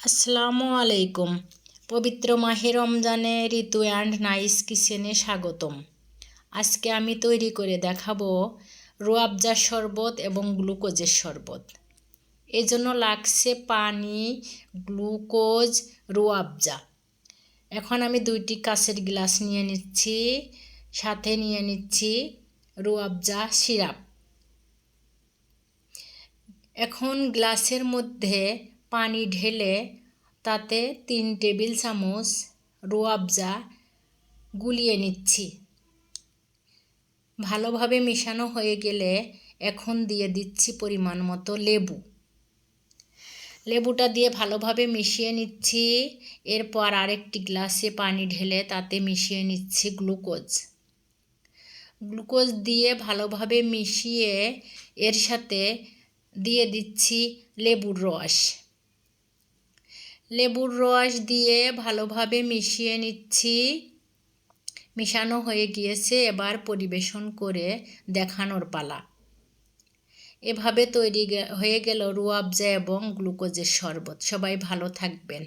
আসসালামু আলাইকুম। পবিত্র মাহে রমজানে ঋতু অ্যান্ড নাইস কিচেনে স্বাগতম। আজকে আমি তৈরি করে দেখাবো রুয়াবজা শরবত এবং গ্লুকোজের শরবত। এজন্য লাগছে পানি, গ্লুকোজ, রুয়াবজা। এখন আমি 2টি কাচের গ্লাস নিয়ে নিচ্ছি, সাথে নিয়ে নিচ্ছি রুয়াবজা সিরাপ। এখন গ্লাসের মধ্যে পানি ঢেলে তাতে 3 টেবিল চামচ রুয়াবজা গুলিয়ে নিচ্ছি। ভালোভাবে মেশানো হয়ে গেলে এখন দিয়ে দিচ্ছি পরিমাণ মতো লেবু। লেবুটা দিয়ে ভালোভাবে মিশিয়ে নিচ্ছি। এরপর আরেকটি গ্লাসে পানি ঢেলে তাতে মিশিয়ে নিচ্ছি গ্লুকোজ। গ্লুকোজ দিয়ে ভালোভাবে মিশিয়ে এর সাথে দিয়ে দিচ্ছি লেবুর রস। লেবুর রস দিয়ে ভালোভাবে মিশিয়ে নিচ্ছি। মিশানো হয়ে গিয়েছে, এবার পরিবেশন করে দেখানোর পালা। এভাবে তৈরি হয়ে গেল রুয়াবজা এবং গ্লুকোজের শরবত। সবাই ভালো থাকবেন।